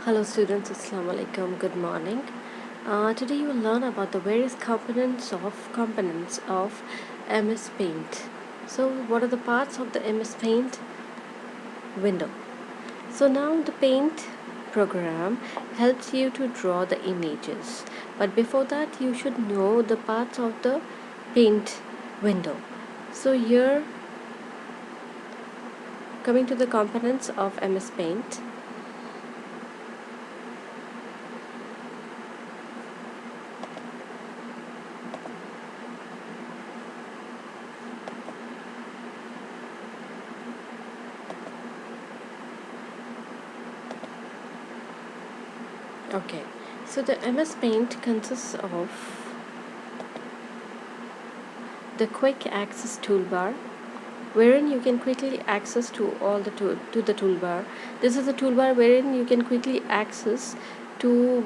Hello students, Assalamu alaikum, good morning. Today you will learn about the various components of MS Paint. So what are the parts of the MS Paint window? So now the Paint program helps you to draw the images, but before that you should know the parts of the Paint window. So here, coming to the components of MS Paint. Okay, so the MS Paint consists of the quick access toolbar, wherein you can quickly access to all the the toolbar. This is a toolbar wherein you can quickly access to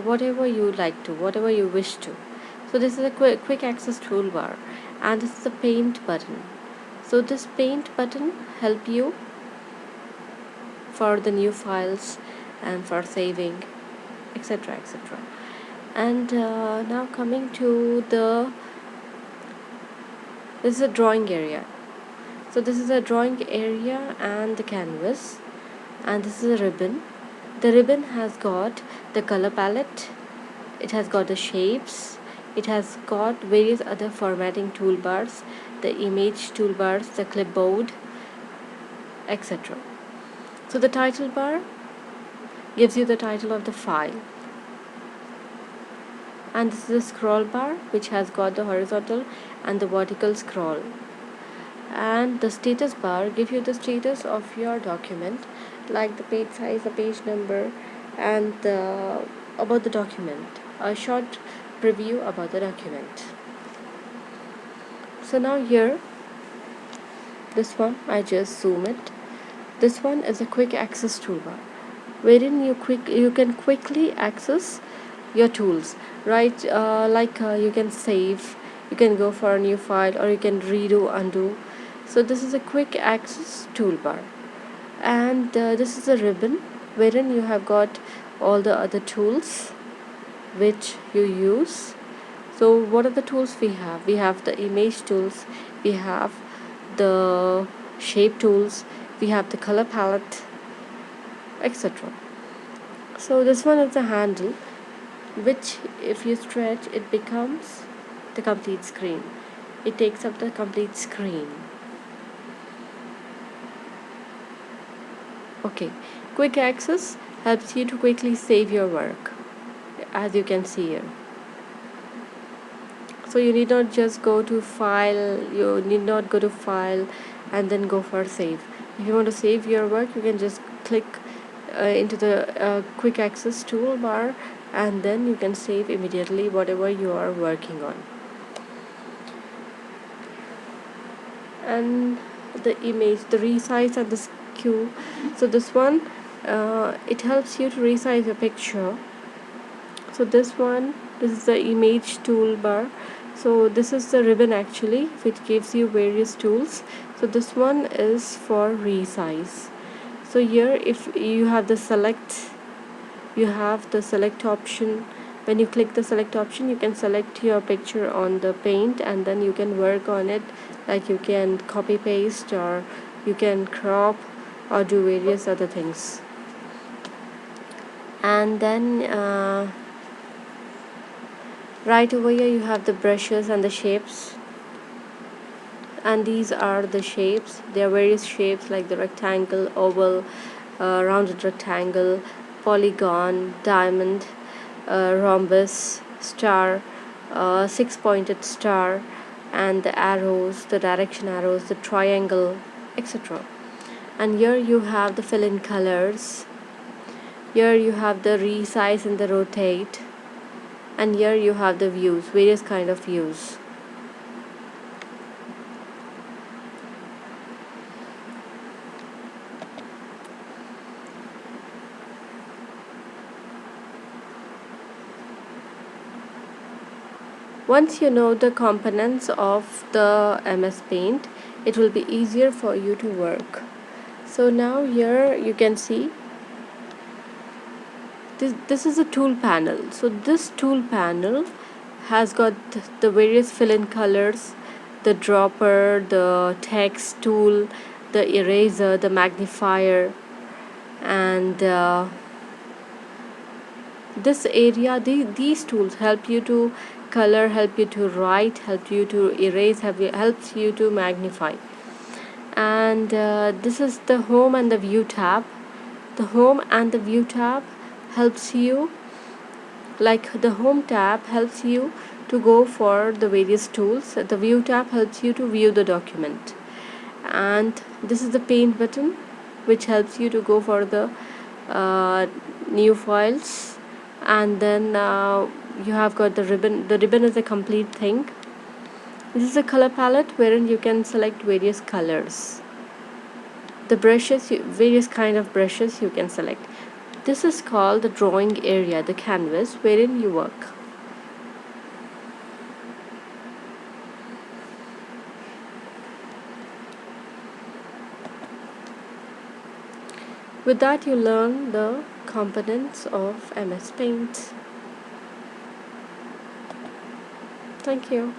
whatever you like to, whatever you wish to. So this is a quick access toolbar, and this is the paint button. So this paint button help you for the new files and for saving, etc, etc. And now coming to this is a drawing area. So this is a drawing area and the canvas, and this is a ribbon. The ribbon has got the color palette, it has got the shapes, it has got various other formatting toolbars, the image toolbars, the clipboard, etc. So the title bar gives you the title of the file, and this is a scroll bar which has got the horizontal and the vertical scroll, and the status bar gives you the status of your document, like the page size, the page number, and about the document, a short preview about the document. So now here, this one, I just zoom it. This one is a quick access toolbar, wherein you can quickly access your tools, right? You can save, you can go for a new file, or you can redo, undo. So this is a quick access toolbar, and this is a ribbon wherein you have got all the other tools which you use. So what are the tools we have? We have the image tools, we have the shape tools, we have the color palette, etc. So this one is the handle, which if you stretch it becomes the complete screen. It takes up the complete screen. Okay, quick access helps you to quickly save your work, as you can see here. So you need not just go to file, you need not go to file and then go for save. If you want to save your work, you can just click into the quick access toolbar, and then you can save immediately whatever you are working on. And the image, the resize and the skew. So this one, it helps you to resize your picture. So this is the image toolbar. So this is the ribbon actually, which gives you various tools. So this one is for resize. So here, if you have the select, you have the select option. When you click the select option, you can select your picture on the paint, and then you can work on it, like you can copy paste, or you can crop, or do various other things. And then right over here you have the brushes and the shapes, and these are the shapes. There are various shapes like the rectangle, oval, rounded rectangle, polygon, diamond, rhombus, star, six-pointed star, and the arrows, the direction arrows, the triangle, etc. And here you have the fill-in colors. Here you have the resize and the rotate, and here you have the views, various kind of views. Once you know the components of the MS Paint, it will be easier for you to work. So now here you can see this is a tool panel. So this tool panel has got the various fill-in colors, the dropper, the text tool, the eraser, the magnifier, and this area, these tools help you to color, help you to write, help you to erase, helps you to magnify. And this is the home and the view tab. The home and the view tab helps you, like the home tab helps you to go for the various tools, the view tab helps you to view the document, and this is the paint button which helps you to go for the new files. And then you have got the ribbon. The ribbon is a complete thing. This is a color palette wherein you can select various colors. The brushes, various kind of brushes you can select. This is called the drawing area, the canvas wherein you work. With that, you learn the components of MS Paint. Thank you.